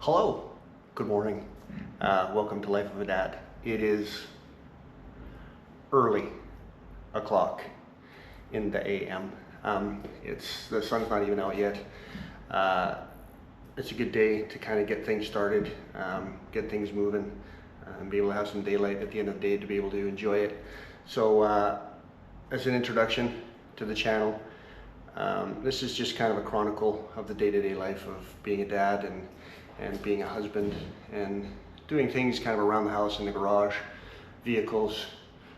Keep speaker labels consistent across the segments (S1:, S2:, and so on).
S1: Hello, good morning. Welcome to Life of a Dad. It is early o'clock in the AM. The sun's not even out yet. It's a good day to kind of get things started, get things moving, and be able to have some daylight at the end of the day to be able to enjoy it. So as an introduction to the channel, this is just kind of a chronicle of the day-to-day life of being a dad and being a husband and doing things kind of around the house, in the garage, vehicles,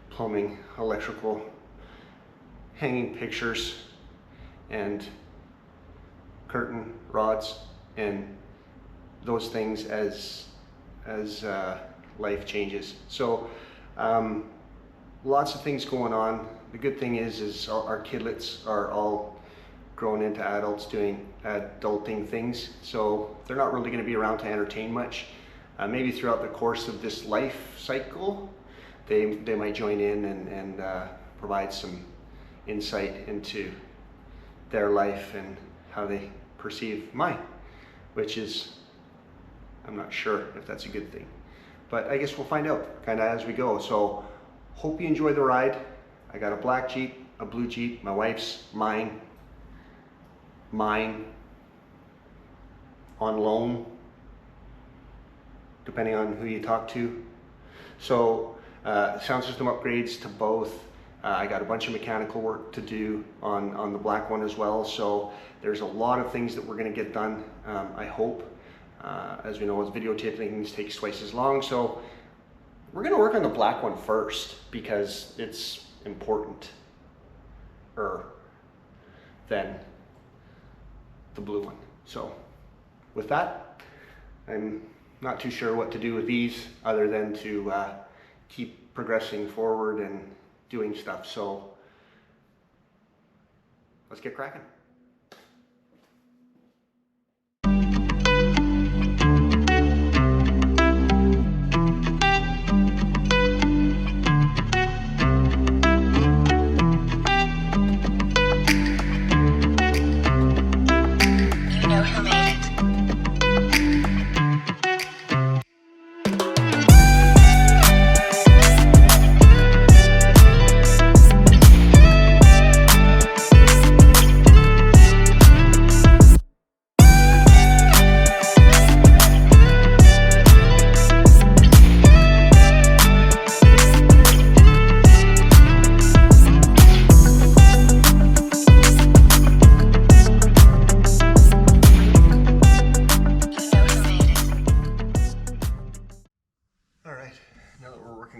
S1: plumbing, electrical, hanging pictures and curtain rods and those things as life changes. So lots of things going on. The good thing is our kidlets are all grown into adults doing adulting things, so they're not really going to be around to entertain much. Maybe throughout the course of this life cycle they might join in and provide some insight into their life and how they perceive mine, which is, I'm not sure if that's a good thing, but I guess we'll find out kind of as we go. So hope you enjoy the ride. I got a black Jeep, a blue Jeep, my wife's, mine on loan, depending on who you talk to. So sound system upgrades to both. I got a bunch of mechanical work to do on the black one as well. So there's a lot of things that we're going to get done, I hope. As we know, as videotaping takes twice as long. So we're going to work on the black one first because it's important than the blue one. So with that, I'm not too sure what to do with these other than to keep progressing forward and doing stuff. So let's get cracking.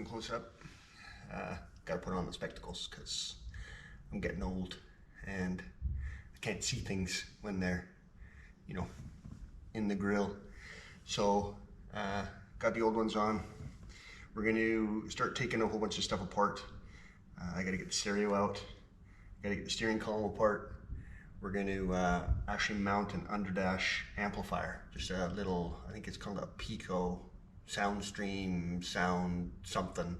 S1: Close up, gotta put on the spectacles because I'm getting old and I can't see things when they're, in the grill. So got the old ones on. We're going to start taking a whole bunch of stuff apart. I gotta get the stereo out, gotta get the steering column apart. We're going to actually mount an underdash amplifier, just a little, I think it's called a Pico Soundstream sound something,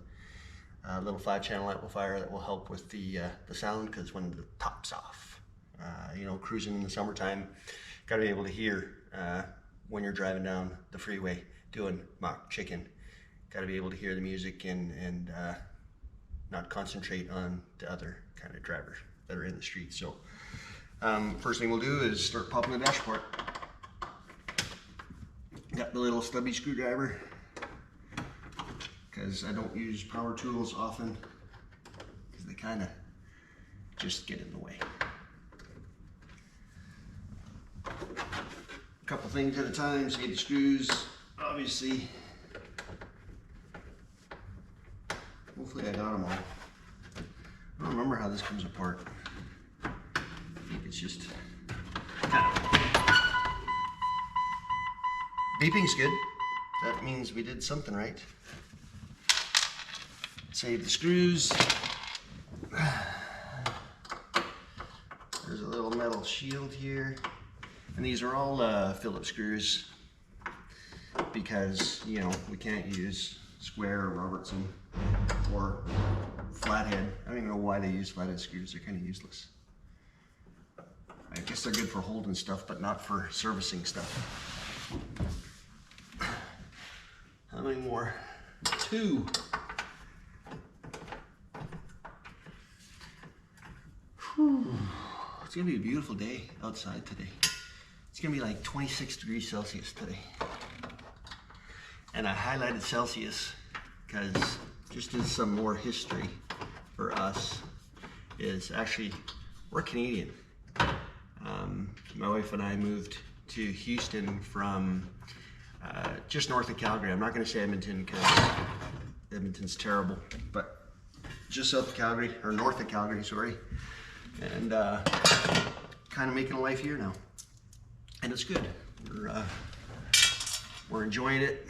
S1: a little 5-channel amplifier that will help with the sound, because when the top's off, cruising in the summertime, got to be able to hear when you're driving down the freeway doing mock chicken. Got to be able to hear the music and not concentrate on the other kind of drivers that are in the street. So first thing we'll do is start popping the dash apart. Got the little stubby screwdriver because I don't use power tools often because they kind of just get in the way. A couple things at a time, so get the screws, obviously. Hopefully I got them all. I don't remember how this comes apart. I think it's just kind of... Beeping's good. That means we did something right. Save the screws. There's a little metal shield here. And these are all Phillips screws because, we can't use square or Robertson or flathead. I don't even know why they use flathead screws. They're kind of useless. I guess they're good for holding stuff, but not for servicing stuff. more. 2. Whew. It's gonna be a beautiful day outside today. It's gonna be like 26 degrees Celsius today. And I highlighted Celsius because just as some more history for us is actually, we're Canadian. My wife and I moved to Houston from just north of Calgary. I'm not gonna say Edmonton because Edmonton's terrible, but just south of Calgary, or north of Calgary, sorry. And kind of making a life here now. And it's good. We're enjoying it,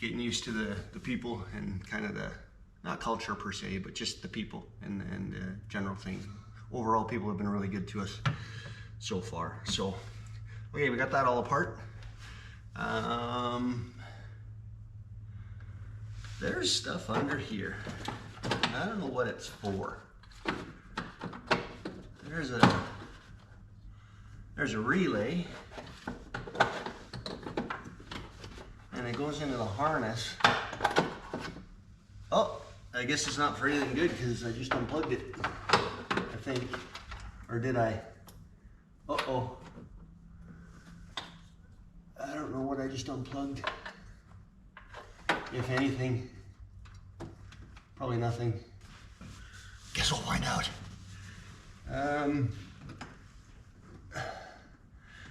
S1: getting used to the people and kind of the, not culture per se, but just the people and the general thing. Overall, people have been really good to us so far. So, okay, we got that all apart. There's stuff under here. I don't know what it's for. There's a relay, and it goes into the harness. Oh, I guess it's not for anything good because I just unplugged it, I think. Or did I? Uh-oh. I don't know what I just unplugged. If anything, probably nothing. Guess we'll find out.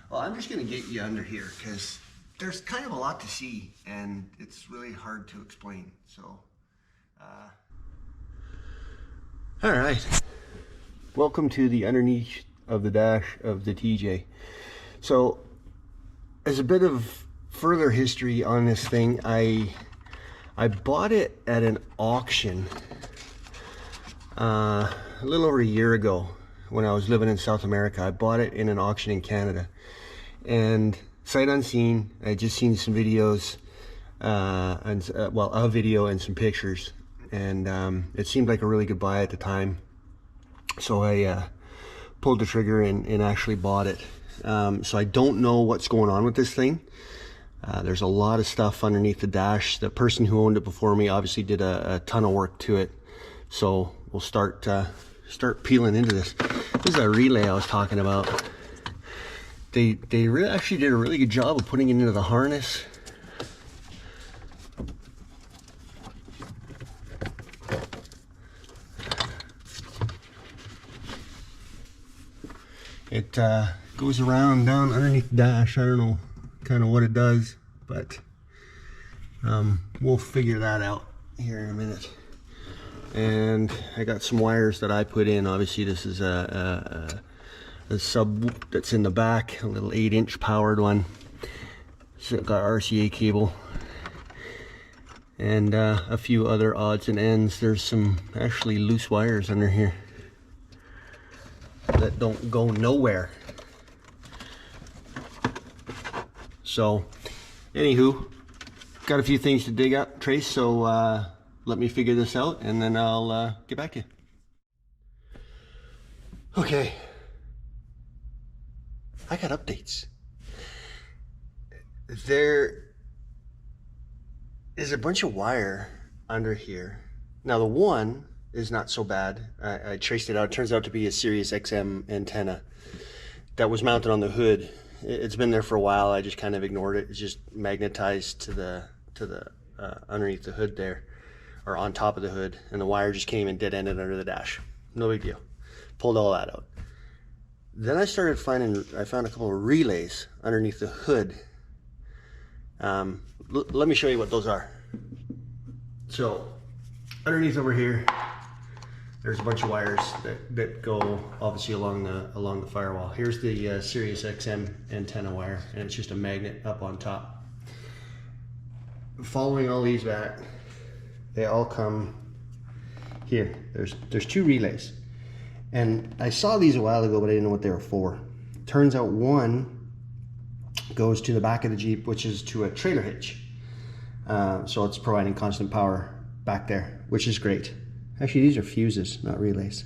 S1: Well, I'm just gonna get you under here because there's kind of a lot to see and it's really hard to explain. So, all right. Welcome to the underneath of the dash of the TJ. So, as a bit of further history on this thing, I bought it at an auction a little over a year ago when I was living in South America. I bought it in an auction in Canada, and sight unseen, I just seen some videos, well, a video and some pictures, and it seemed like a really good buy at the time. So I pulled the trigger and actually bought it. So I don't know what's going on with this thing. There's a lot of stuff underneath the dash. The person who owned it before me obviously did a ton of work to it. So we'll start peeling into this. This is a relay I was talking about. They really actually did a really good job of putting it into the harness. It goes around down underneath the dash. I don't know kind of what it does, but we'll figure that out here in a minute. And I got some wires that I put in. Obviously this is a sub that's in the back, a little 8-inch powered one. So it got RCA cable and a few other odds and ends. There's some actually loose wires under here that don't go nowhere. So anywho, got a few things to dig up, Trace, so let me figure this out and then I'll get back to you. Okay, I got updates. There is a bunch of wire under here. Now the one is not so bad. I traced it out. It turns out to be a Sirius XM antenna that was mounted on the hood. It's been there for a while. I just kind of ignored it. It's just magnetized to the underneath the hood there, or on top of the hood, and the wire just came and dead ended under the dash. No big deal. Pulled all that out. Then I found a couple of relays underneath the hood. Let me show you what those are. So underneath over here, there's a bunch of wires that go obviously along the firewall. Here's the Sirius XM antenna wire, and it's just a magnet up on top. Following all these back, they all come here. There's 2 relays, and I saw these a while ago, but I didn't know what they were for. Turns out one goes to the back of the Jeep, which is to a trailer hitch. So it's providing constant power back there, which is great. Actually, these are fuses, not relays.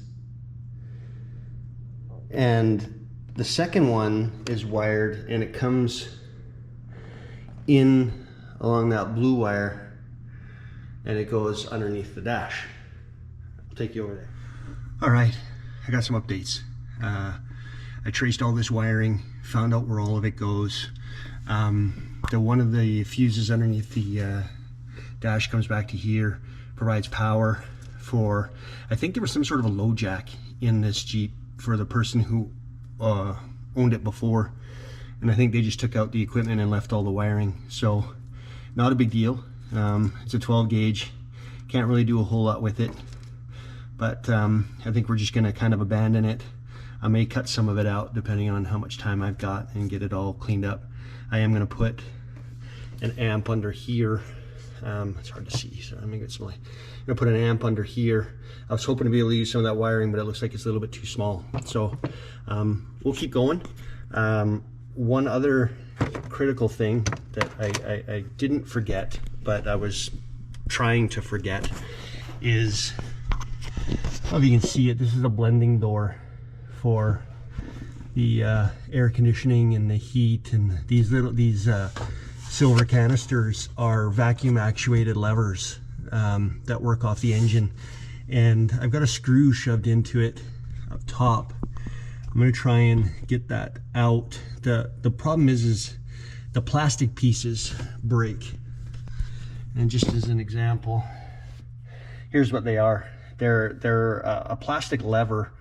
S1: And the second one is wired, and it comes in along that blue wire, and it goes underneath the dash. I'll take you over there. All right, I got some updates. I traced all this wiring, found out where all of it goes. One of the fuses underneath the dash comes back to here, provides power for, I think there was some sort of a low jack in this Jeep for the person who owned it before, and I think they just took out the equipment and left all the wiring. So not a big deal. It's a 12 gauge, can't really do a whole lot with it, but I think we're just gonna kind of abandon it. I may cut some of it out depending on how much time I've got and get it all cleaned up. I am gonna put an amp under here. It's hard to see, so I'm gonna get some light. I'm gonna put an amp under here. I was hoping to be able to use some of that wiring, but it looks like it's a little bit too small. So we'll keep going. One other critical thing that I didn't forget, but I was trying to forget, is, I don't know if you can see it, this is a blending door for the air conditioning and the heat, and these silver canisters are vacuum actuated levers that work off the engine, and I've got a screw shoved into it up top. I'm going to try and get that out. The problem is the plastic pieces break, and just as an example, here's what they are. They're a plastic lever.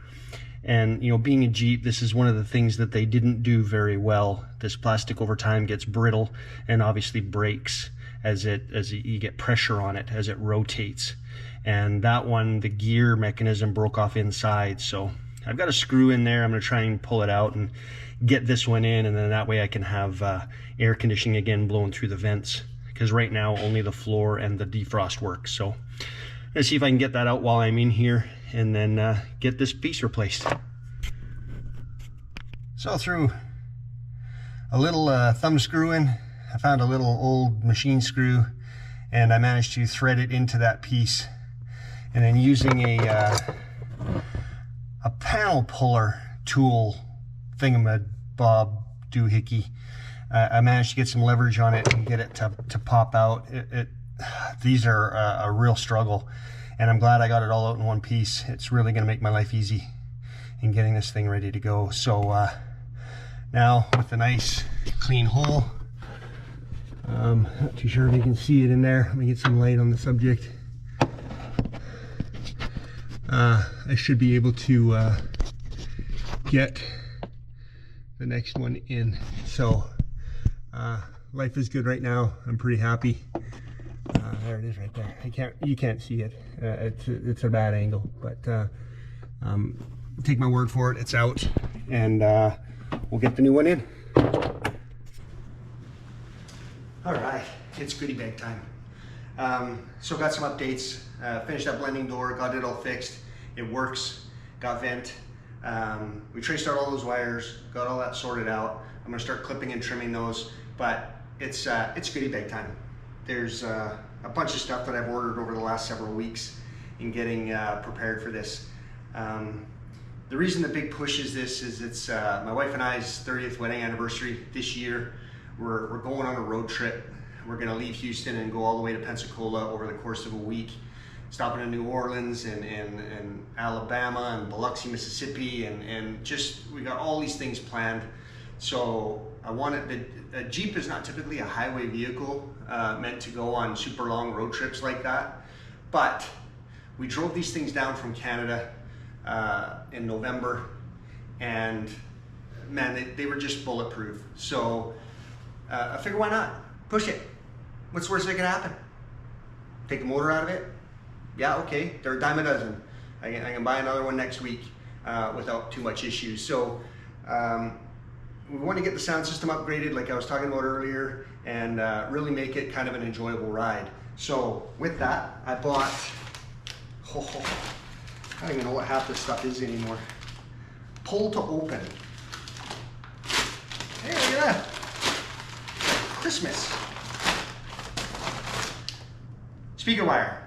S1: And you know, being a Jeep, this is one of the things that they didn't do very well. This plastic over time gets brittle and obviously breaks as you get pressure on it as it rotates. And that one, the gear mechanism broke off inside. So I've got a screw in there. I'm going to try and pull it out and get this one in, and then that way I can have air conditioning again blowing through the vents, because right now only the floor and the defrost works. So let's see if I can get that out while I'm in here, and then get this piece replaced. So through a little thumb screw in, I found a little old machine screw, and I managed to thread it into that piece. And then using a panel puller tool thingamabob doohickey, I managed to get some leverage on it and get it to pop out. These are a real struggle, and I'm glad I got it all out in one piece. It's really going to make my life easy in getting this thing ready to go. So now with a nice clean hole, not too sure if you can see it in there. Let me get some light on the subject. I should be able to get the next one in. So life is good right now. I'm pretty happy. There it is right there. You can't see it. It's a bad angle, but take my word for it, it's out, and we'll get the new one in. All right, it's goodie bag time. So got some updates. Finished that blending door, got it all fixed. It works. Got vent. We traced out all those wires, got all that sorted out. I'm gonna start clipping and trimming those, but it's goodie bag time. There's a bunch of stuff that I've ordered over the last several weeks in getting prepared for this. The reason the big push is this is it's my wife and I's 30th wedding anniversary this year. We're going on a road trip. We're gonna leave Houston and go all the way to Pensacola over the course of a week, stopping in New Orleans and Alabama and Biloxi, Mississippi, and just, we got all these things planned. So I wanted, a Jeep is not typically a highway vehicle meant to go on super long road trips like that, but we drove these things down from Canada in November, and man, they were just bulletproof. So I figured, why not? Push it. What's the worst that could happen? Take the motor out of it? Yeah, okay, they're a dime a dozen. I can buy another one next week without too much issues. So we want to get the sound system upgraded like I was talking about earlier, and really make it kind of an enjoyable ride. So with that, I bought, I don't even know what half this stuff is anymore. Pull to open. Hey, look at that. Christmas. Speaker wire.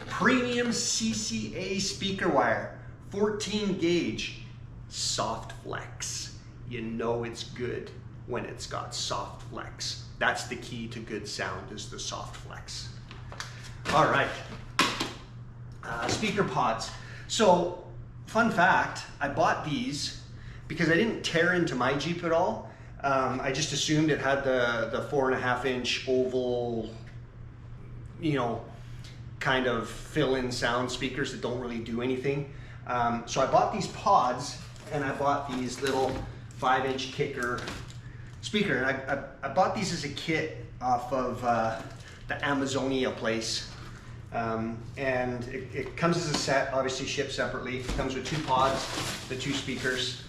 S1: Premium CCA speaker wire. 14 gauge. Soft flex. You know it's good when it's got soft flex. That's the key to good sound, is the soft flex. All right, speaker pods. So fun fact, I bought these because I didn't tear into my Jeep at all. I just assumed it had the 4.5-inch oval, you know, kind of fill-in sound speakers that don't really do anything. So I bought these pods, and I bought these little 5-inch kicker speaker. And I bought these as a kit off of the Amazonia place. And it comes as a set, obviously shipped separately. It comes with 2 pods, the 2 speakers.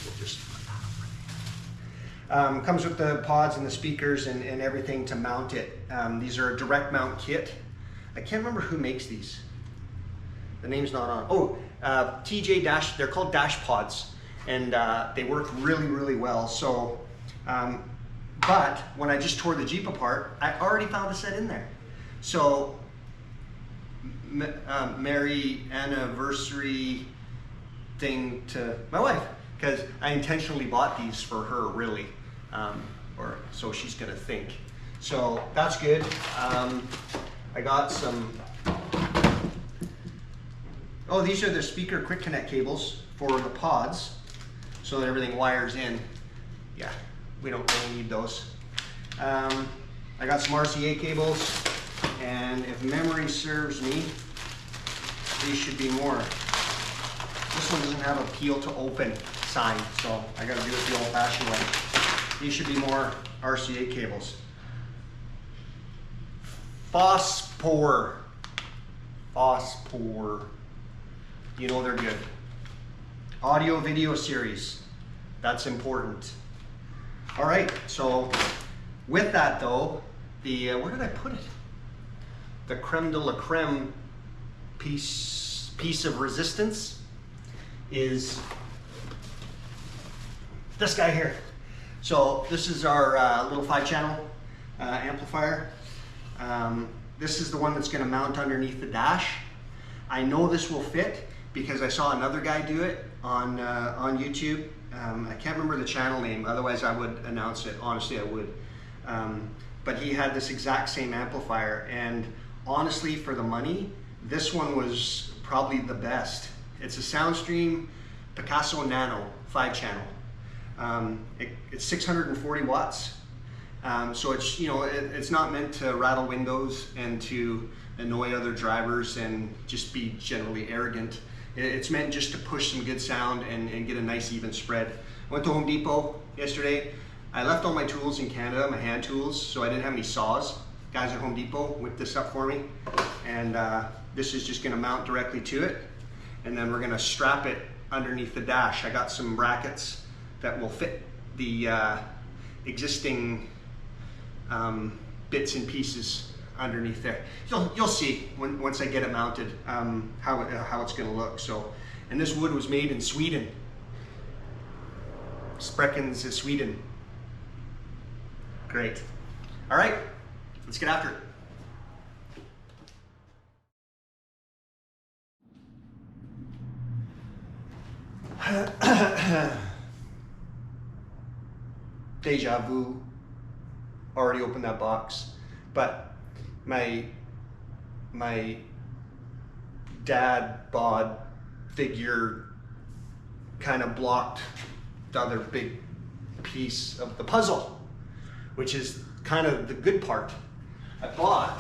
S1: We'll just put that over there. Comes with the pods and the speakers and everything to mount it. These are a direct mount kit. I can't remember who makes these. The name's not on. Oh, TJ Dash, they're called Dash Pods, and they work really, really well. So, but when I just tore the Jeep apart, I already found a set in there. So, Merry anniversary thing to my wife, because I intentionally bought these for her, really, or so she's gonna think. So that's good. I got some. Oh, these are the speaker quick connect cables for the pods, so that everything wires in. Yeah, we don't really need those. I got some RCA cables, and if memory serves me, these should be more. This one doesn't have a peel to open sign, so I gotta do it the old-fashioned way. These should be more RCA cables. Phosphor. You know they're good. Audio video series, that's important. All right, so with that though, where did I put it? The creme de la creme piece of resistance is this guy here. So this is our little 5-channel amplifier. This is the one that's gonna mount underneath the dash. I know this will fit because I saw another guy do it on YouTube. I can't remember the channel name, otherwise I would announce it. Honestly, I would. But he had this exact same amplifier, and honestly, for the money, this one was probably the best. It's a Soundstream Picasso Nano 5-channel. It's 640 watts. So it's, you know, it's not meant to rattle windows and to annoy other drivers and just be generally arrogant. It's meant just to push some good sound and get a nice even spread. I went to Home Depot yesterday. I left all my tools in Canada, my hand tools, so I didn't have any saws. Guys at Home Depot whipped this up for me, and this is just gonna mount directly to it, and then we're gonna strap it underneath the dash. I got some brackets that will fit the existing bits and pieces underneath there. You'll see once I get it mounted how it's going to look. So, and this wood was made in Sweden. Spreckens is Sweden. Great. All right, let's get after it. Deja vu. Already opened that box, but my dad bod figure kind of blocked the other big piece of the puzzle, which is kind of the good part. I bought,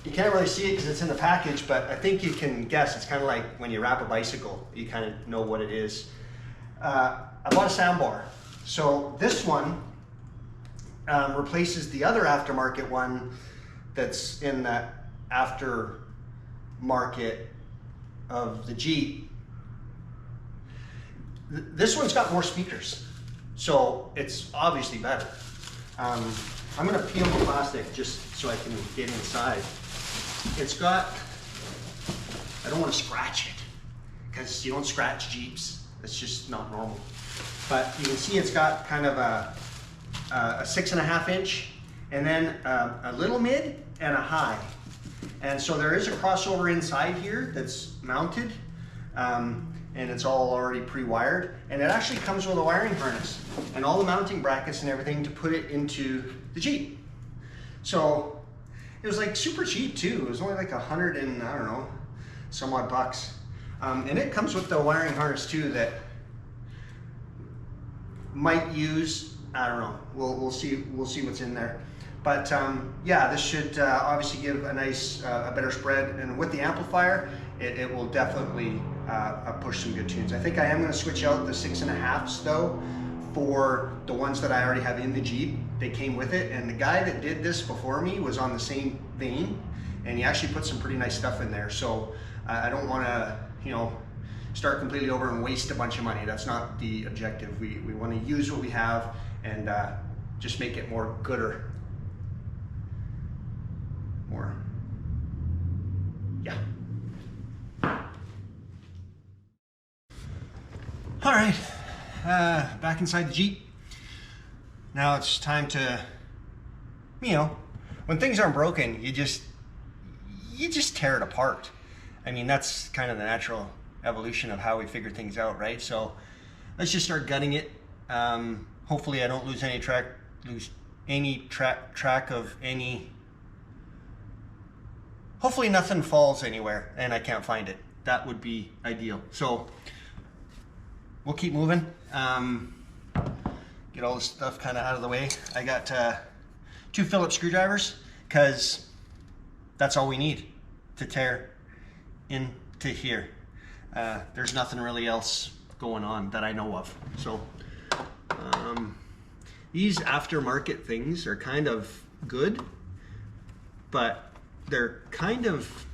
S1: you can't really see it because it's in the package, but I think you can guess. It's kind of like when you wrap a bicycle, you kind of know what it is. I bought a soundbar. So this one replaces the other aftermarket one that's in that aftermarket of the Jeep. This one's got more speakers, so it's obviously better. I'm gonna peel the plastic just so I can get inside. It's got, I don't want to scratch it because you don't scratch Jeeps. It's just not normal. But you can see it's got kind of a 6.5 inch, and then a little mid and a high. And so there is a crossover inside here that's mounted. and it's all already pre-wired, and it actually comes with a wiring harness and all the mounting brackets and everything to put it into the Jeep. So it was like super cheap too. It was only like 100 and I don't know, some odd bucks. And it comes with the wiring harness too that might use, I don't know, we'll see what's in there. But yeah, this should obviously give a nice, a better spread, and with the amplifier, it will definitely push some good tunes. I think I am going to switch out the 6.5s though for the ones that I already have in the Jeep. They came with it, and the guy that did this before me was on the same vein, and he actually put some pretty nice stuff in there. So I don't want to, you know, start completely over and waste a bunch of money. That's not the objective. We want to use what we have and just make it more gooder. More, yeah. All right, back inside the Jeep. Now it's time to, you know, when things aren't broken, you just tear it apart. I mean, that's kind of the natural evolution of how we figure things out, right? So let's just start gutting it. Hopefully I don't lose any track of any. Hopefully nothing falls anywhere and I can't find it. That would be ideal. So we'll keep moving. Get all this stuff kind of out of the way. I got 2 Phillips screwdrivers because that's all we need to tear into here. There's nothing really else going on that I know of. So these aftermarket things are kind of good, but they're kind of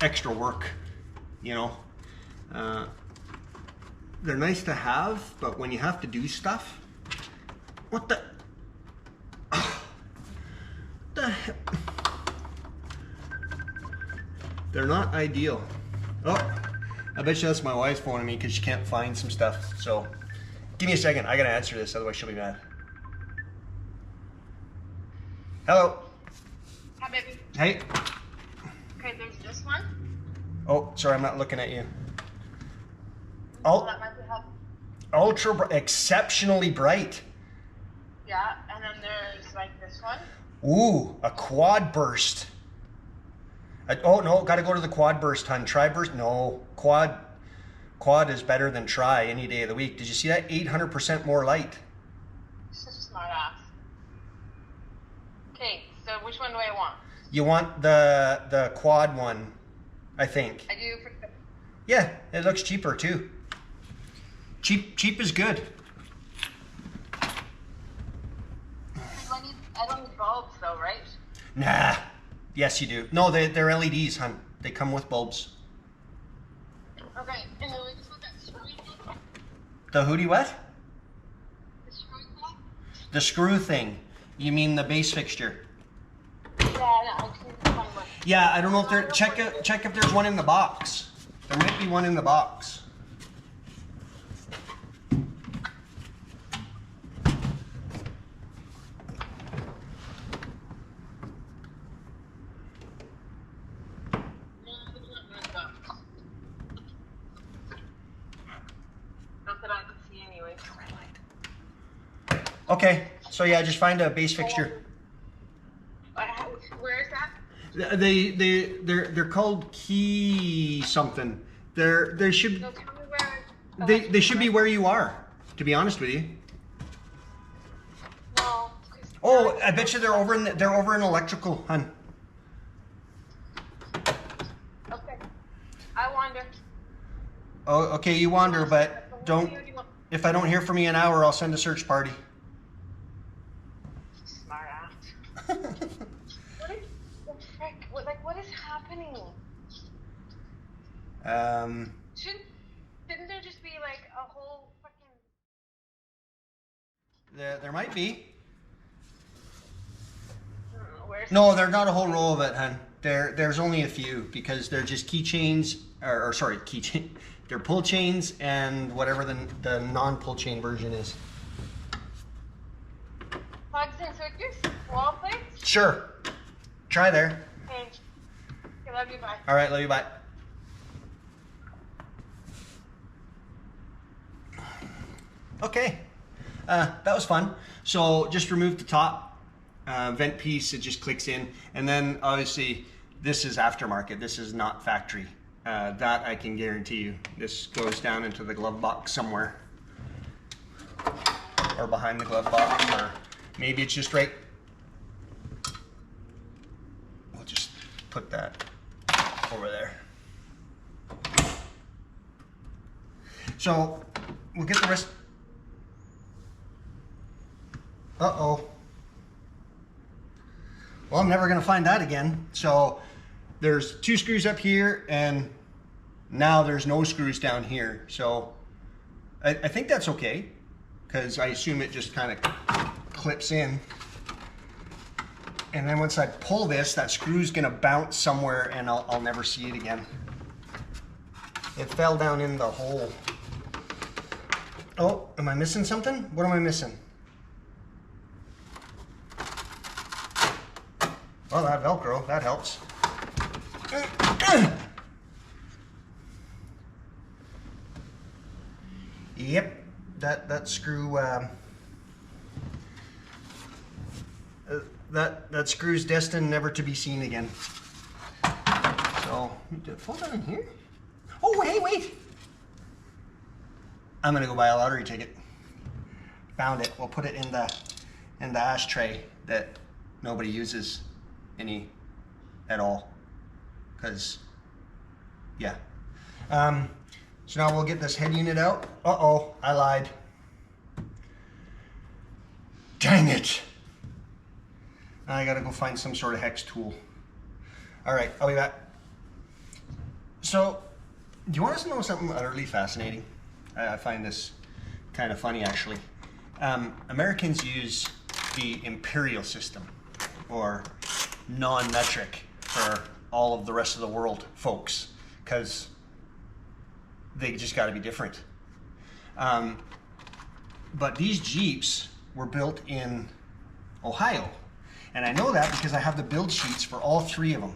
S1: extra work, you know. They're nice to have, but when you have to do stuff, what the heck? They're not ideal. Oh, I bet you that's my wife's phoning me because she can't find some stuff. So give me a second, I gotta answer this, otherwise she'll be mad. Hello.
S2: Hi, baby.
S1: Hey.
S2: Okay, there's this one.
S1: Oh, sorry, I'm not looking at you.
S2: Oh, that might be helpful.
S1: Exceptionally bright.
S2: Yeah, and then there's like this one.
S1: Ooh, a quad burst. Oh no, gotta go to the quad burst, hun. Tri burst, no. Quad is better than tri any day of the week. Did you see that? 800% more light.
S2: Such a smart ass. Okay, so which one do I want?
S1: You want the quad one, I think.
S2: I do for sure.
S1: Yeah, it looks cheaper too. Cheap is good.
S2: I don't need bulbs though, right?
S1: Nah. Yes, you do. No, they're LEDs, hun. They come with bulbs.
S2: Okay, and then we just want that screw thing.
S1: The hootie what?
S2: The screw thing?
S1: The screw thing. You mean the base fixture?
S2: Yeah, no, I just need to find one.
S1: Yeah, I don't know if there. Check if there's one in the box. There might be one in the box. Okay, so yeah, just find a base fixture.
S2: Where is that?
S1: They're called key something. They should
S2: No, tell me where.
S1: they should be where you are. To be honest with you.
S2: No.
S1: Oh, I bet you they're over in electrical, hun.
S2: Okay. I wander.
S1: Oh, okay, you wander, but don't. If I don't hear from you in an hour, I'll send a search party.
S2: Smart ass. What is the frick? What is happening? Shouldn't there just be like a whole fucking?
S1: There might be.
S2: Where's
S1: No, there's not a whole row of it, hun. There's only a few because they're just keychains, or sorry, keychain. They're pull chains and whatever the non-pull chain version is.
S2: plugs and switches? Wall plates?
S1: Sure. Try there.
S2: Okay. Okay, love you, bye.
S1: All right, love you, bye. Okay, that was fun. So just remove the top vent piece, it just clicks in. And then obviously this is aftermarket, this is not factory. That I can guarantee you. This goes down into the glove box somewhere. Or behind the glove box, or maybe it's just right. We'll just put that over there. So we'll get the rest. Uh-oh. Well, I'm never gonna find that again. So there's 2 screws up here, and now there's no screws down here. So I think that's okay, because I assume it just kind of clips in. And then once I pull this, that screw's gonna bounce somewhere and I'll never see it again. It fell down in the hole. Oh, am I missing something? What am I missing? Well, that Velcro, that helps. Yep, that screw, that screw's destined never to be seen again. So, did it fall down in here? Oh, hey, wait! I'm gonna go buy a lottery ticket. Found it. We'll put it in the ashtray that nobody uses any at all. Cause, yeah. So now we'll get this head unit out. Uh-oh, I lied. Dang it! Now I gotta go find some sort of hex tool. All right, I'll be back. So, do you want us to know something utterly fascinating? I find this kind of funny, actually. Americans use the imperial system, or non-metric for all of the rest of the world folks, because they just got to be different. But these Jeeps were built in Ohio, and I know that because I have the build sheets for all 3 of them.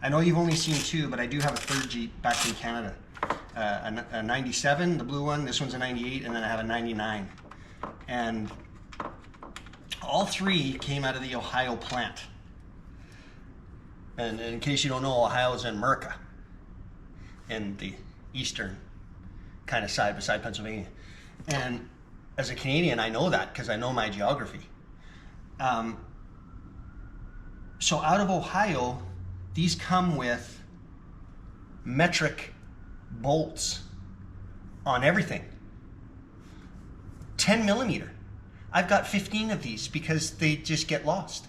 S1: I know you've only seen 2, but I do have a 3rd Jeep back in Canada. A 97, the blue one, this one's a 98, and then I have a 99. And all 3 came out of the Ohio plant. And in case you don't know, Ohio is in America, in the eastern kind of side beside Pennsylvania. And as a Canadian, I know that because I know my geography. So out of Ohio, these come with metric bolts on everything. 10 millimeter. I've got 15 of these because they just get lost.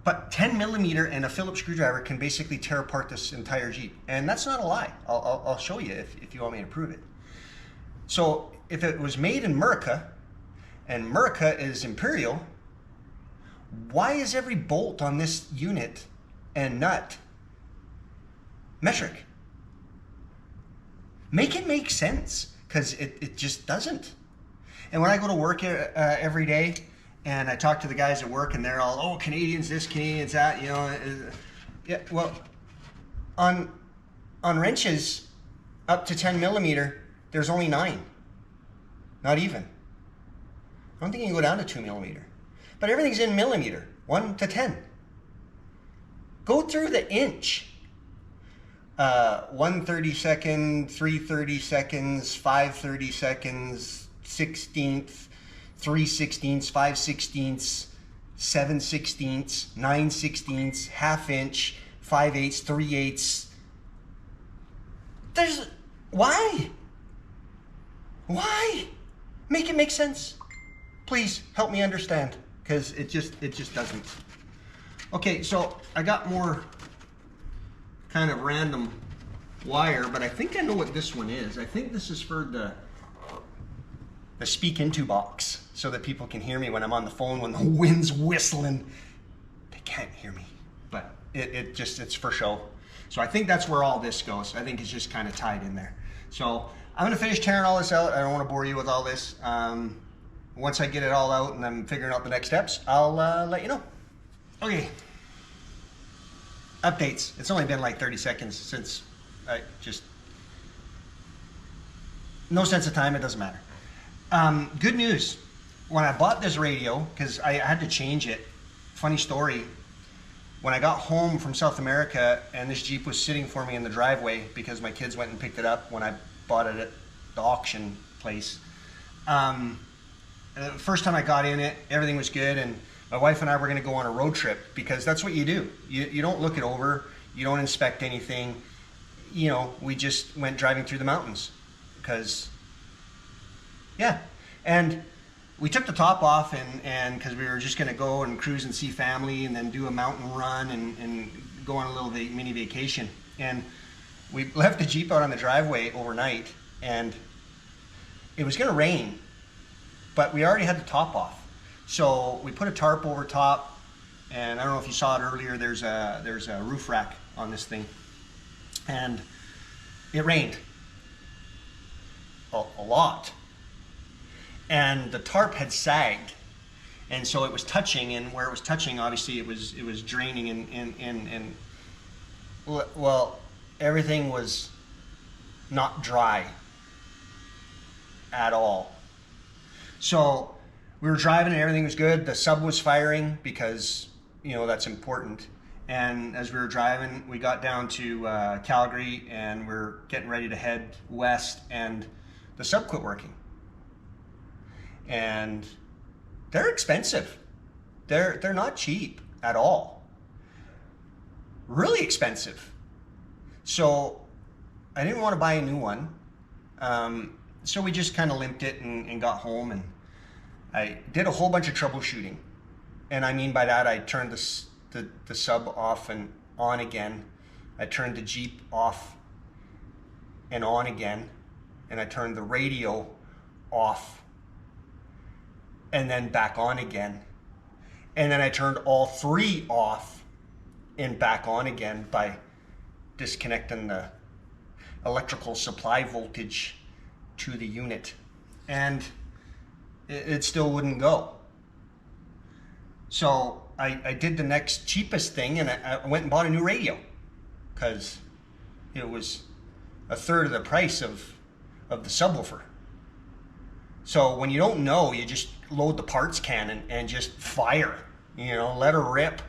S1: But 10 millimeter and a Phillips screwdriver can basically tear apart this entire Jeep. And that's not a lie. I'll show you if you want me to prove it. So if it was made in America, and America is imperial, why is every bolt on this unit and nut metric? Make it make sense, because it just doesn't. And when I go to work every day, and I talk to the guys at work, and they're all, oh, Canadians this, Canadians that, you know. Yeah, well, on wrenches up to 10 millimeter, there's only 9. Not even. I don't think you can go down to 2 millimeter. But everything's in millimeter, 1 to 10. Go through the inch. 1 32nd, 3 32nds, 5 32nds, 16th, 3 16ths, 5 16ths, 7 16ths, 9 16ths, ½ inch, 5 eighths, 3 eighths. There's, why? Why? Make it make sense. Please help me understand, because it just doesn't. Okay, so I got more kind of random wire, but I think I know what this one is. I think this is for the speak into box, so that people can hear me when I'm on the phone when the wind's whistling. They can't hear me, but it's for show. So I think that's where all this goes. I think it's just kind of tied in there. So I'm gonna finish tearing all this out. I don't want to bore you with all this. Once I get it all out and I'm figuring out the next steps, I'll let you know. Okay. Updates. It's only been like 30 seconds since I just... No sense of time, it doesn't matter.
S3: Good news. When I bought this radio, because I had to change it, funny story, when I got home from South America and this Jeep was sitting for me in the driveway because my kids went and picked it up when I bought it at the auction place. The first time I got in it, everything was good, and my wife and I were going to go on a road trip because that's what you do. You don't look it over, you don't inspect anything. You know, we just went driving through the mountains because, yeah. And we took the top off and because we were just going to go and cruise and see family and then do a mountain run and go on a little mini vacation. And we left the Jeep out on the driveway overnight, and it was going to rain, but we already had the top off. So we put a tarp over top, and I don't know if you saw it earlier, there's a roof rack on this thing. And it rained a lot. And the tarp had sagged, and so it was touching, and where it was touching, obviously it was draining, and well, everything was not dry at all. So we were driving and everything was good. The sub was firing because, you know, that's important. And as we were driving, we got down to Calgary, and we're getting ready to head west, and the sub quit working. And they're expensive. They're not cheap at all. Really expensive. So I didn't want to buy a new one. So we just kind of limped it and got home, and I did a whole bunch of troubleshooting. And I mean by that, I turned the sub off and on again. I turned the Jeep off and on again. And I turned the radio off and then back on again. And then I turned all three off and back on again by disconnecting the electrical supply voltage to the unit. And it still wouldn't go. So I did the next cheapest thing, and I went and bought a new radio because it was a third of the price of the subwoofer. So when you don't know, you just load the parts can and just fire, you know, let her rip.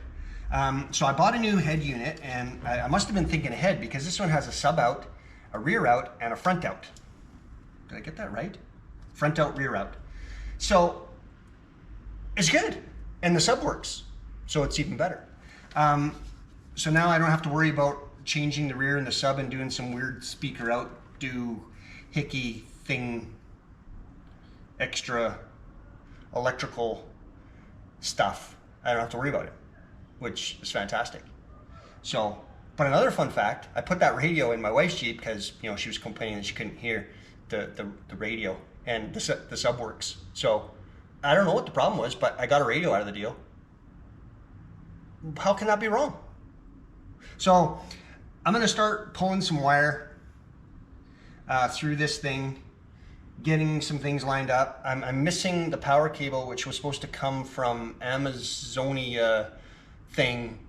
S3: So I bought a new head unit, and I must have been thinking ahead because this one has a sub out, a rear out, and a front out. Did I get that right? Front out, rear out. So it's good, and the sub works, so it's even better. So now I don't have to worry about changing the rear and the sub and doing some weird speaker out, do hickey thing, extra electrical stuff. I don't have to worry about it, which is fantastic. So, but another fun fact, I put that radio in my wife's Jeep because, you know, she was complaining that she couldn't hear the radio, and the sub works. So I don't know what the problem was, but I got a radio out of the deal. How can that be wrong? So I'm going to start pulling some wire through this thing, getting some things lined up. I'm missing the power cable, which was supposed to come from Amazonia thing,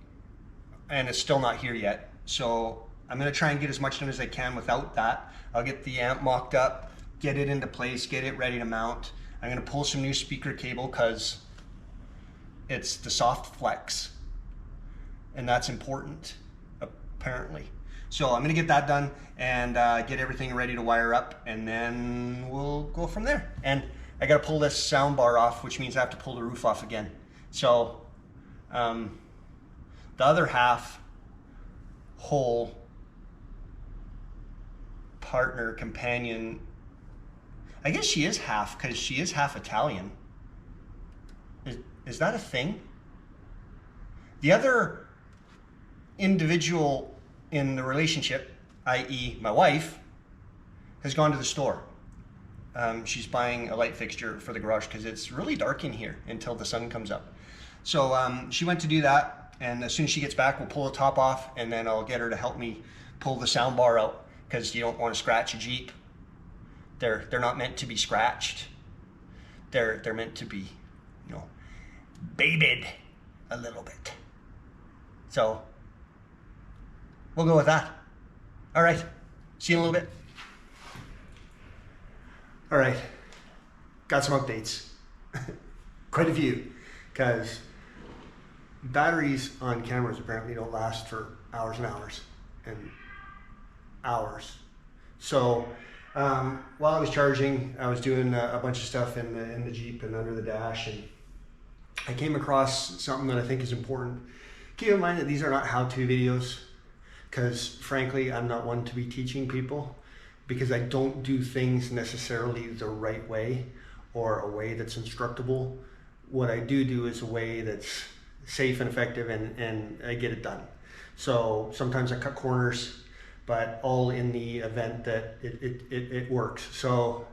S3: and it's still not here yet. So I'm going to try and get as much done as I can without that. I'll get the amp mocked up, get it into place, get it ready to mount. I'm going to pull some new speaker cable because it's the soft flex, and that's important, apparently. So I'm going to get that done and get everything ready to wire up, and then we'll go from there. And I got to pull this sound bar off, which means I have to pull the roof off again. So the other half, whole partner, companion, I guess she is half because she is half Italian. Is that a thing? The other individual in the relationship, i.e. my wife, has gone to the store. She's buying a light fixture for the garage because it's really dark in here until the sun comes up. So she went to do that, and as soon as she gets back, we'll pull the top off, and then I'll get her to help me pull the sound bar out because you don't want to scratch a Jeep. They're not meant to be scratched. They're meant to be, you know, babied a little bit. So we'll go with that. All right. See you in a little bit. All right. got some updates. Quite a few, because batteries on cameras apparently don't last for hours and hours and hours. So while I was charging, I was doing a bunch of stuff in the Jeep and under the dash, and I came across something that I think is important. Keep in mind that these are not how-to videos, because frankly, I'm not one to be teaching people, because I don't do things necessarily the right way or a way that's instructable. What I do is a way that's safe and effective, and I get it done. So sometimes I cut corners, but all in the event that it works. So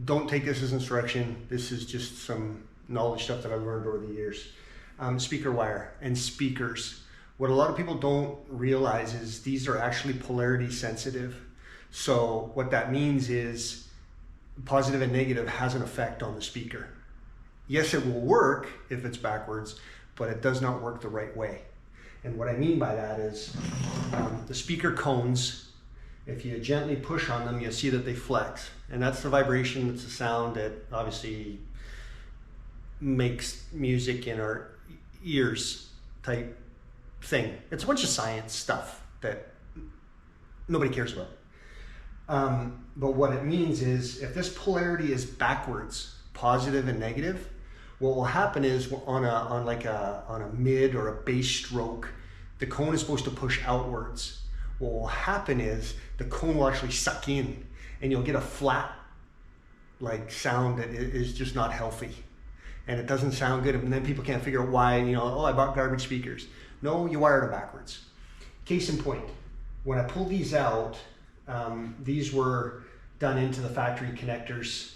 S3: don't take this as instruction. This is just some knowledge stuff that I've learned over the years. Speaker wire and speakers. What a lot of people don't realize is these are actually polarity sensitive. So what that means is positive and negative has an effect on the speaker. Yes, it will work if it's backwards, but it does not work the right way. And what I mean by that is the speaker cones, if you gently push on them, you'll see that they flex. And that's the vibration, that's the sound that obviously makes music in our ears type thing. It's a bunch of science stuff that nobody cares about. But what it means is if this polarity is backwards, positive and negative, what will happen is on a mid or a bass stroke, the cone is supposed to push outwards. What will happen is the cone will actually suck in, and you'll get a flat like sound that is just not healthy, and it doesn't sound good. And then people can't figure out why. Oh, I bought garbage speakers. No, you wired them backwards. Case in point, when I pulled these out, these were done into the factory connectors.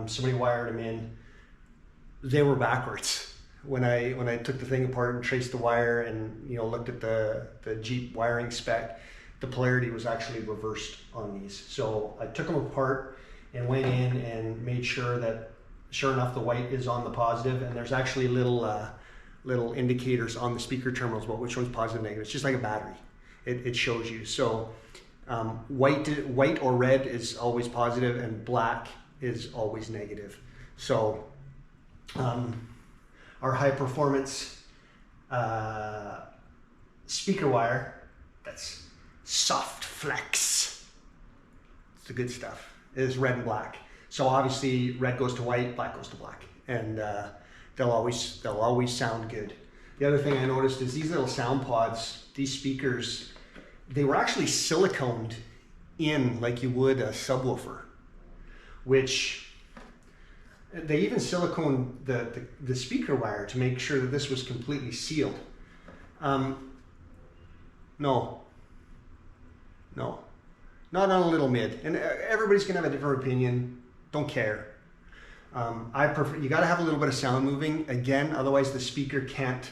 S3: Somebody wired them in. They were backwards. When I took the thing apart and traced the wire and looked at the Jeep wiring spec, the polarity was actually reversed on these. So I took them apart and went in and made sure that, sure enough, the white is on the positive, and there's actually little indicators on the speaker terminals about which one's positive and negative. It's just like a battery. It shows you. So white or red is always positive, and black is always negative. So our high performance speaker wire, that's soft flex, it's the good stuff, is red and black. So obviously red goes to white, black goes to black, and they'll always sound good. The other thing I noticed is these little sound pods, these speakers, they were actually siliconed in like you would a subwoofer, which they even siliconed the speaker wire to make sure that this was completely sealed. No, not on a little mid. And everybody's gonna have a different opinion. Don't care. I prefer, you got to have a little bit of sound moving again, otherwise the speaker can't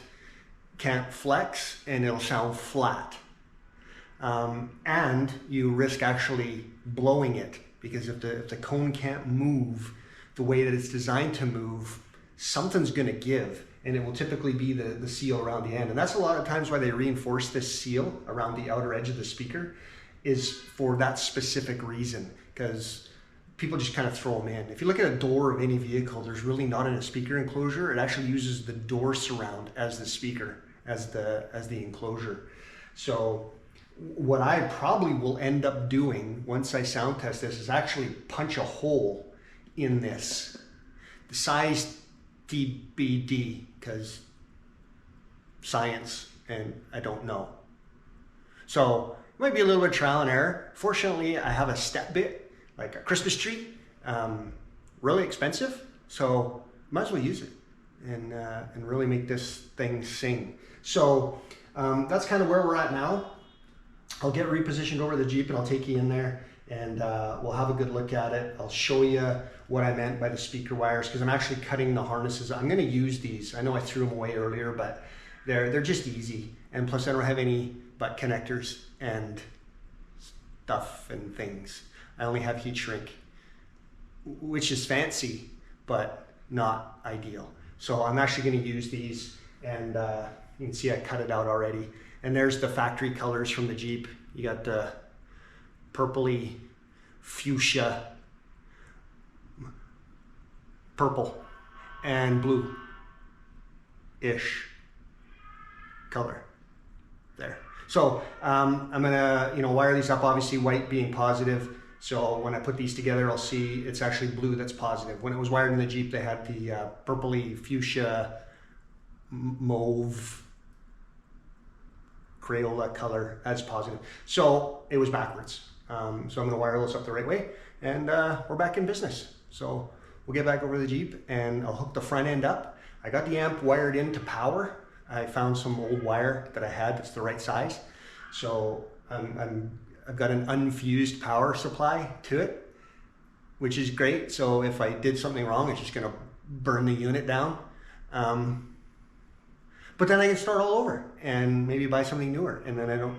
S3: flex and it'll sound flat. And you risk actually blowing it, because if the cone can't move the way that it's designed to move, something's going to give, and it will typically be the seal around the end. And that's a lot of times why they reinforce this seal around the outer edge of the speaker, is for that specific reason, because people just kind of throw them in. If you look at a door of any vehicle, there's really not in a speaker enclosure. It actually uses the door surround as the speaker, as the enclosure. So what I probably will end up doing once I sound test this is actually punch a hole in this. The size TBD, because science, and I don't know. So it might be a little bit of trial and error. Fortunately, I have a step bit, like a Christmas tree, really expensive, so might as well use it and really make this thing sing. So that's kind of where we're at now. I'll get repositioned over the Jeep and I'll take you in there, and we'll have a good look at it. I'll show you what I meant by the speaker wires, because I'm actually cutting the harnesses. I'm going to use these. I know I threw them away earlier, but they're just easy, and plus I don't have any butt connectors and stuff and things. I only have heat shrink, which is fancy but not ideal. So I'm actually going to use these, and you can see I cut it out already. And there's the factory colors from the Jeep. You got the purpley fuchsia purple and blue-ish color there. So I'm gonna, wire these up, obviously white being positive. So when I put these together, I'll see it's actually blue that's positive. When it was wired in the Jeep, they had the purpley fuchsia mauve Crayola color as positive. So it was backwards. So I'm gonna wire those up the right way, and we're back in business. So we'll get back over to the Jeep and I'll hook the front end up. I got the amp wired into power. I found some old wire that I had that's the right size. So I've got an unfused power supply to it, which is great. So if I did something wrong, it's just gonna burn the unit down. But then I can start all over and maybe buy something newer, and then I don't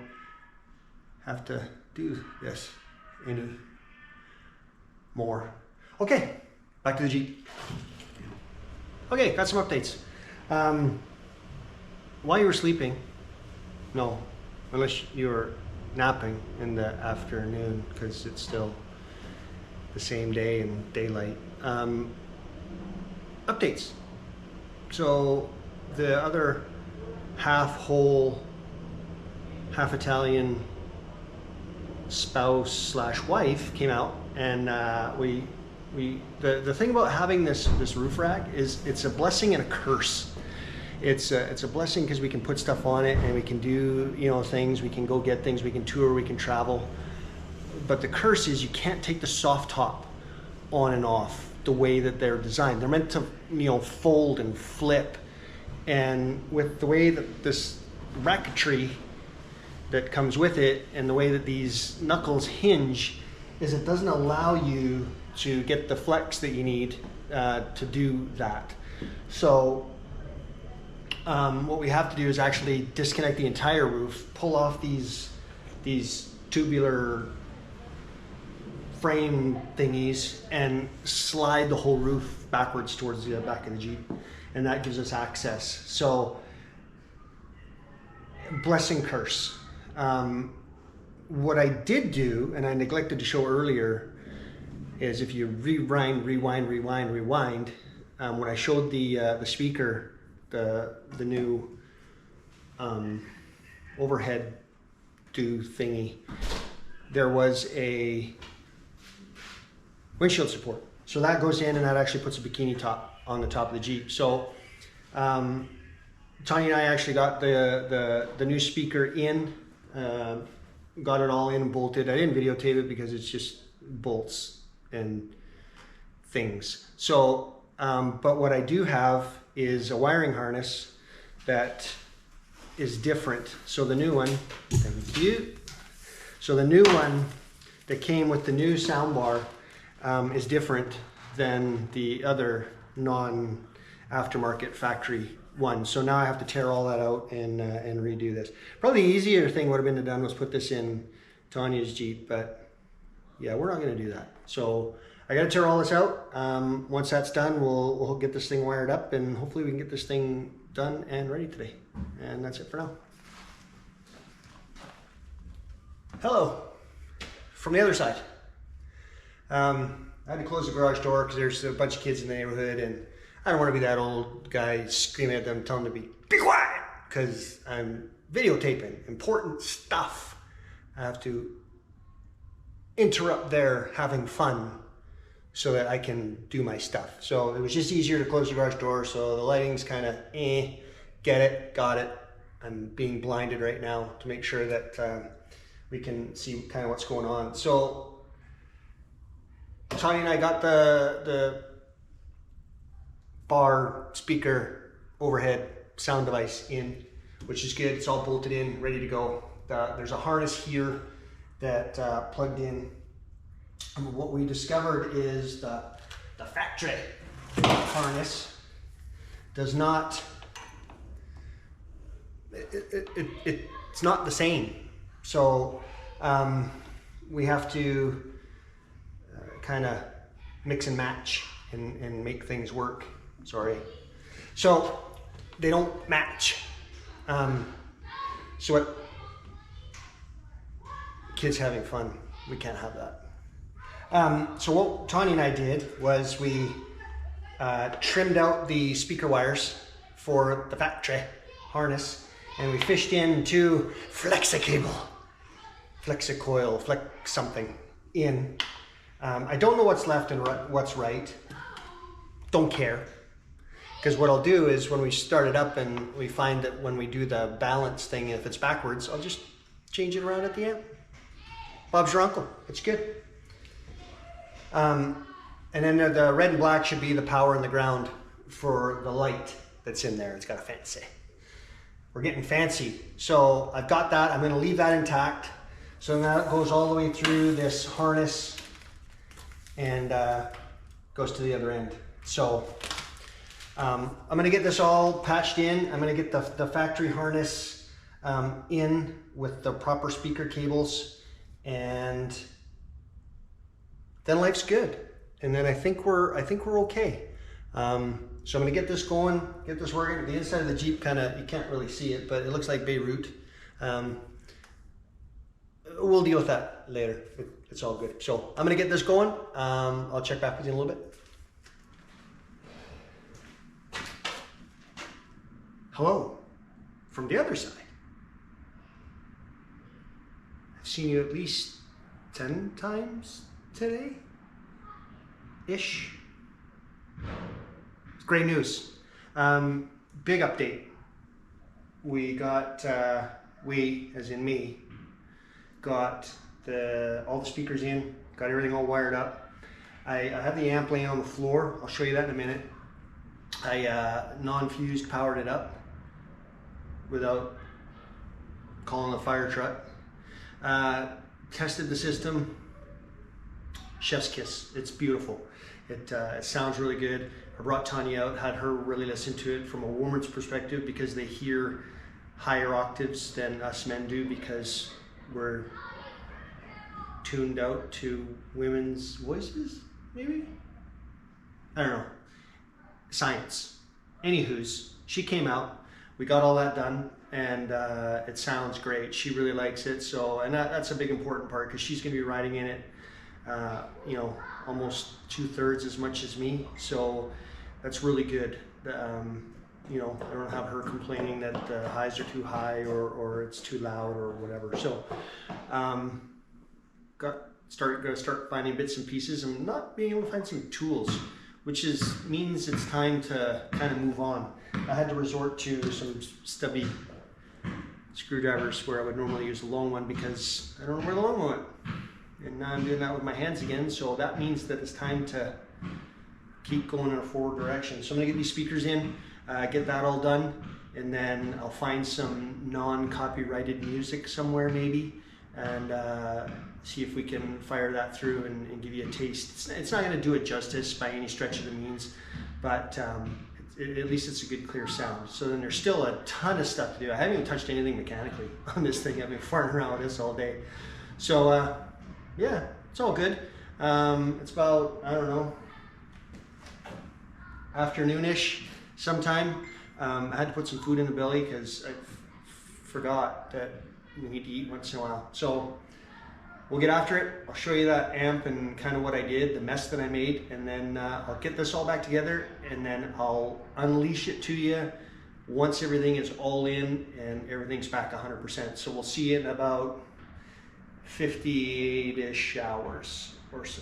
S3: have to do this anymore. Okay, back to the Jeep. Okay, got some updates. While you were sleeping, no, unless you were napping in the afternoon, because it's still the same day and daylight. Updates. So the other half whole, half Italian spouse slash wife came out, and the thing about having this roof rack is it's a blessing and a curse. It's a blessing because we can put stuff on it and we can do things, we can go get things, we can tour, we can travel. But the curse is you can't take the soft top on and off the way that they're designed. They're meant to fold and flip, and with the way that this bracketry that comes with it and the way that these knuckles hinge, is it doesn't allow you to get the flex that you need to do that. So what we have to do is actually disconnect the entire roof, pull off these tubular frame thingies, and slide the whole roof backwards towards the back of the Jeep, and that gives us access. So blessing, curse. What I did do, and I neglected to show earlier, is if you rewind, when I showed the speaker, the new overhead do thingy, there was a windshield support. So that goes in and that actually puts a bikini top on the top of the Jeep. So Tanya and I actually got the new speaker in, got it all in and bolted. I didn't videotape it because it's just bolts and things. So, but what I do have is a wiring harness that is different. So the new one, thank you. So the new one that came with the new soundbar is different than the other non-aftermarket factory one. So now I have to tear all that out and redo this. Probably the easier thing would have been to done was put this in Tanya's Jeep, but yeah, we're not going to do that. So I got to tear all this out. Once that's done, we'll get this thing wired up, and hopefully we can get this thing done and ready today. And that's it for now. Hello from the other side. I had to close the garage door because there's a bunch of kids in the neighborhood, and I don't want to be that old guy screaming at them, telling them to be quiet, because I'm videotaping important stuff. I have to interrupt their having fun so that I can do my stuff. So it was just easier to close the garage door. So the lighting's kind of get it, got it. I'm being blinded right now to make sure that we can see kind of what's going on. So Tanya and I got the bar speaker overhead sound device in, which is good. It's all bolted in, ready to go. There's a harness here that plugged in. And what we discovered is the factory harness does not, it's not the same. So we have to kind of mix and match and make things work. Sorry. So they don't match. So what, kids having fun, we can't have that. So what Tanya and I did was we trimmed out the speaker wires for the factory harness, and we fished in 2 flexi-cable, flexi-coil, flex something in. I don't know what's left and what's right. Don't care. Because what I'll do is when we start it up and we find that when we do the balance thing, if it's backwards, I'll just change it around at the end. Bob's your uncle. It's good. And then the red and black should be the power and the ground for the light that's in there. It's got a fancy. We're getting fancy. So I've got that. I'm going to leave that intact. So that goes all the way through this harness and goes to the other end. So I'm going to get this all patched in. I'm going to get the factory harness in with the proper speaker cables, and then life's good. And then I think we're okay. So I'm going to get this going, get this working. The inside of the Jeep you can't really see it, but it looks like Beirut. We'll deal with that later. It's all good. So I'm going to get this going. I'll check back with you in a little bit. Hello, from the other side. I've seen you at least 10 times today, ish. It's great news. Big update. We got, we, as in me, got all the speakers in, got everything all wired up. I have the amp laying on the floor. I'll show you that in a minute. I non-fused powered it up without calling the fire truck. Tested the system. Chef's kiss. It's beautiful. It sounds really good. I brought Tanya out, had her really listen to it from a woman's perspective, because they hear higher octaves than us men do, because we're tuned out to women's voices, maybe? I don't know. Science. Anywho's, she came out. We got all that done, and it sounds great. She really likes it. So, and that's a big important part, because she's going to be riding in it, you know, almost 2/3 as much as me. So that's really good. You know, I don't have her complaining that the highs are too high or it's too loud or whatever. So, gotta start finding bits and pieces. I'm not being able to find some tools, which means it's time to kind of move on. I had to resort to some stubby screwdrivers where I would normally use a long one, because I don't know where the long one went. And now I'm doing that with my hands again, so that means that it's time to keep going in a forward direction. So I'm gonna get these speakers in, get that all done, and then I'll find some non-copyrighted music somewhere maybe, and see if we can fire that through and give you a taste. It's not gonna do it justice by any stretch of the means, but at least it's a good clear sound. So then there's still a ton of stuff to do. I haven't even touched anything mechanically on this thing. I've been farting around with this all day. So yeah, it's all good. It's about, I don't know, afternoonish sometime. I had to put some food in the belly because I forgot that we need to eat once in a while. So we'll get after it. I'll show you that amp and kind of what I did, the mess that I made, and then I'll get this all back together, and then I'll unleash it to you once everything is all in and everything's back 100%. So we'll see you in about 58-ish hours or so.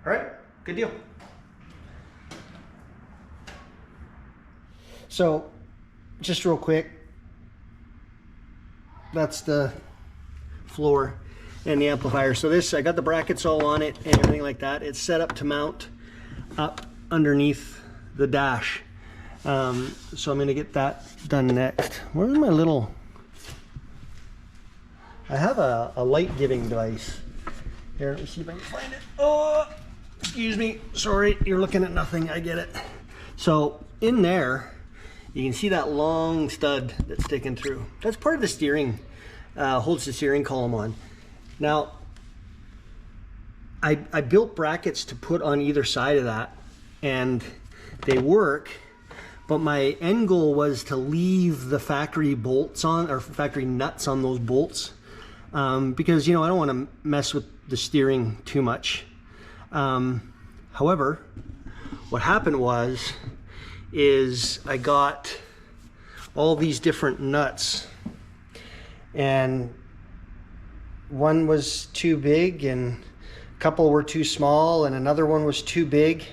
S3: All right, good deal. So just real quick, that's the floor and the amplifier. So this, I got the brackets all on it and everything like that. It's set up to mount up underneath the dash. So I'm gonna get that done next. Where's my little, I have a light giving device. Here, let me see if I can find it. Oh, excuse me, sorry, you're looking at nothing, I get it. So in there, you can see that long stud that's sticking through. That's part of the steering, holds the steering column on. Now, I built brackets to put on either side of that, and they work, but my end goal was to leave the factory bolts on, or factory nuts on those bolts, because, you know, I don't want to mess with the steering too much. However, what happened is I got all these different nuts, and one was too big and a couple were too small and another one was too big.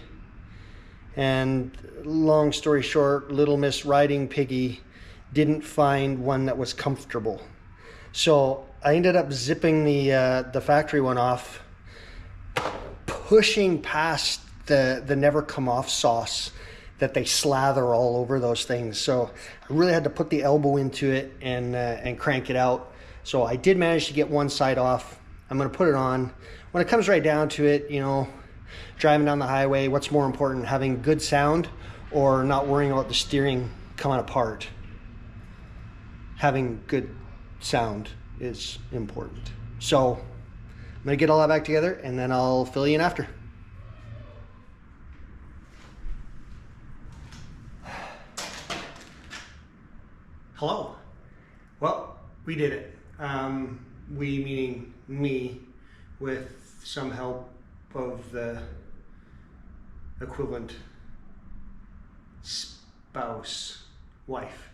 S3: And long story short, Little Miss Riding Piggy didn't find one that was comfortable. So I ended up zipping the factory one off, pushing past the never come off sauce that they slather all over those things. So I really had to put the elbow into it and crank it out. So I did manage to get one side off. I'm gonna put it on. When it comes right down to it, you know, driving down the highway, what's more important, having good sound or not worrying about the steering coming apart? Having good sound is important. So I'm gonna get all that back together and then I'll fill you in after. Hello. Well, we did it. We meaning me, with some help of the equivalent spouse, wife.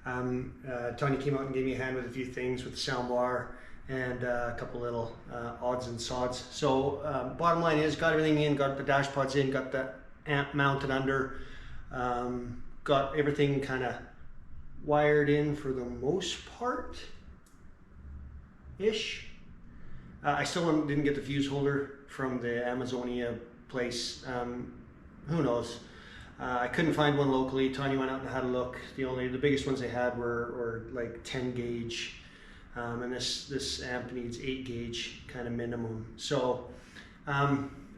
S3: Tony came out and gave me a hand with a few things with the sound bar and a couple little odds and sods. So bottom line is, got everything in, got the dash pods in, got the amp mounted under, got everything kind of wired in for the most part ish. I still didn't get the fuse holder from the Amazonia place. Who knows? I couldn't find one locally. Tanya went out and had a look. The biggest ones they had were like 10 gauge, and this amp needs 8 gauge kind of minimum. So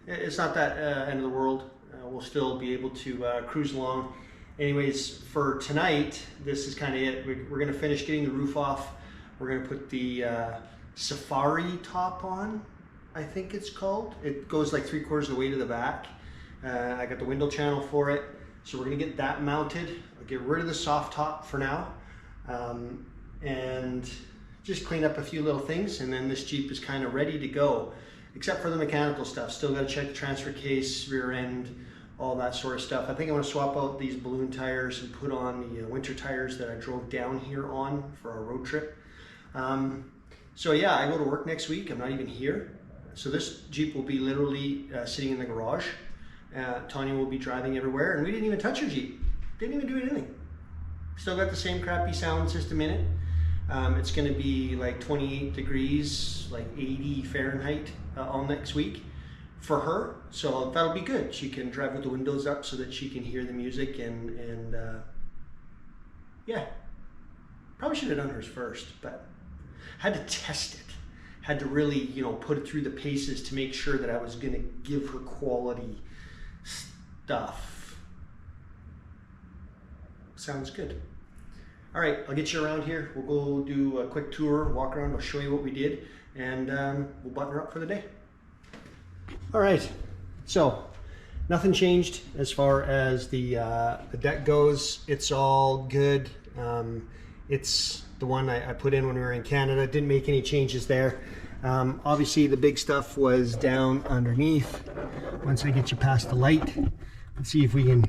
S3: it's not that end of the world. We'll still be able to cruise along. Anyways, for tonight, this is kind of it. We're gonna finish getting the roof off. We're gonna put the Safari top on, I think it's called. It goes like 3/4 of the way to the back. I got the window channel for it. So we're gonna get that mounted. I'll get rid of the soft top for now. And just clean up a few little things, and then this Jeep is kind of ready to go, except for the mechanical stuff. Still gotta check the transfer case, rear end, all that sort of stuff. I think I'm gonna swap out these balloon tires and put on the winter tires that I drove down here on for our road trip. So yeah, I go to work next week. I'm not even here. So this Jeep will be literally sitting in the garage. Tanya will be driving everywhere, and we didn't even touch her Jeep. Didn't even do anything. Still got the same crappy sound system in it. It's gonna be like 28 degrees, like 80 Fahrenheit all next week for her. So that'll be good. She can drive with the windows up so that she can hear the music and yeah. Probably should have done hers first, but had to test it. Had to really, you know, put it through the paces to make sure that I was gonna give her quality stuff. Sounds good. All right, I'll get you around here. We'll go do a quick tour, walk around, I'll show you what we did, and we'll button her up for the day. All right, so nothing changed as far as the deck goes. It's all good. It's the one I put in when we were in Canada. Didn't make any changes there. Obviously the big stuff was down underneath. Once I get you past the light, let's see if we can,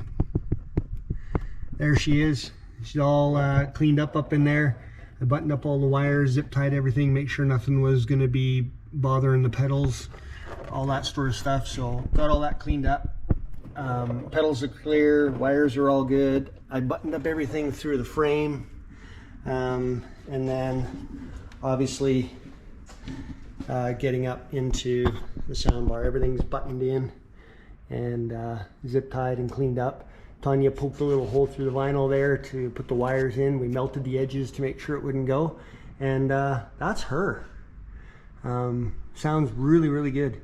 S3: there she is. She's all cleaned up in there. I buttoned up all the wires, zip tied everything, make sure nothing was gonna be bothering the pedals, all that sort of stuff. So got all that cleaned up. Pedals are clear, wires are all good. I buttoned up everything through the frame. And then obviously getting up into the soundbar, everything's buttoned in and zip tied and cleaned up. Tanya poked a little hole through the vinyl there to put the wires in. We melted the edges to make sure it wouldn't go, and that's her. Sounds really, really good.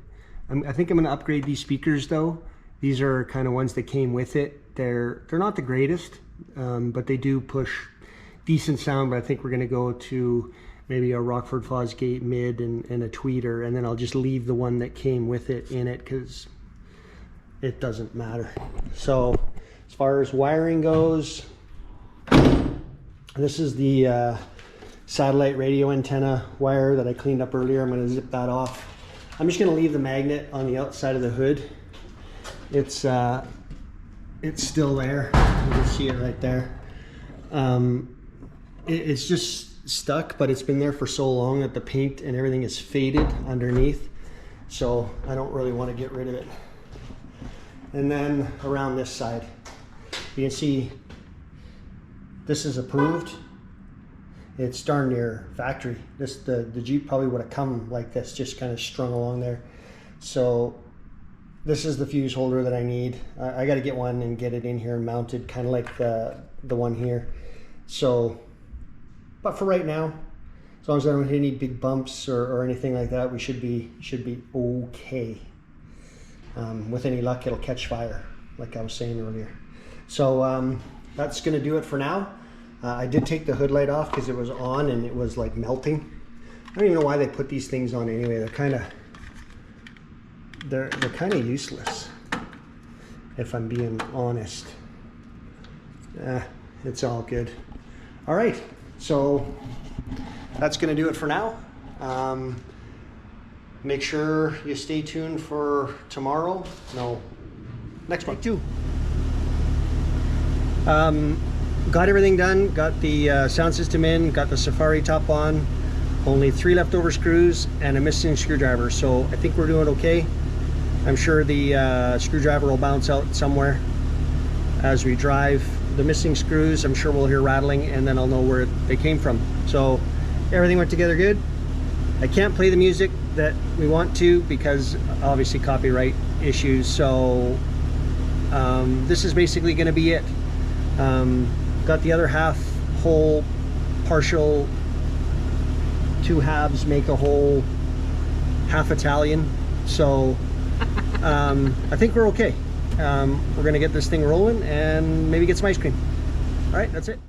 S3: I think I'm going to upgrade these speakers though. These are kind of ones that came with it. They're not the greatest, but they do push decent sound. But I think we're going to go to maybe a Rockford Fosgate mid and a tweeter, and then I'll just leave the one that came with it in it because it doesn't matter. So as far as wiring goes, this is the satellite radio antenna wire that I cleaned up earlier. I'm going to zip that off. I'm just going to leave the magnet on the outside of the hood. It's it's still there. You can see it right there. It's just stuck, but it's been there for so long that the paint and everything is faded underneath. So I don't really want to get rid of it. And then around this side, you can see this is approved. It's darn near factory. The Jeep probably would have come like this, just kind of strung along there. So this is the fuse holder that I need. I got to get one and get it in here and mounted, kind of like the one here. So, but for right now, as long as I don't hit any big bumps or anything like that, we should be okay. With any luck, it'll catch fire, like I was saying earlier. So that's going to do it for now. I did take the hood light off because it was on and it was like melting. I don't even know why they put these things on anyway. They're kind of useless, if I'm being honest. It's all good. All right, so that's going to do it for now. Make sure you stay tuned for tomorrow. No, next one. Take 2. Got everything done. Got the sound system in. Got the Safari top on. Only 3 leftover screws and a missing screwdriver. So I think we're doing okay. I'm sure the screwdriver will bounce out somewhere as we drive. The missing screws, I'm sure we'll hear rattling, and then I'll know where they came from. So everything went together good. I can't play the music that we want to because obviously copyright issues. So this is basically going to be it. Got the other half whole, partial, 2 halves make a whole half Italian. So I think we're okay. We're gonna get this thing rolling and maybe get some ice cream. All right, that's it.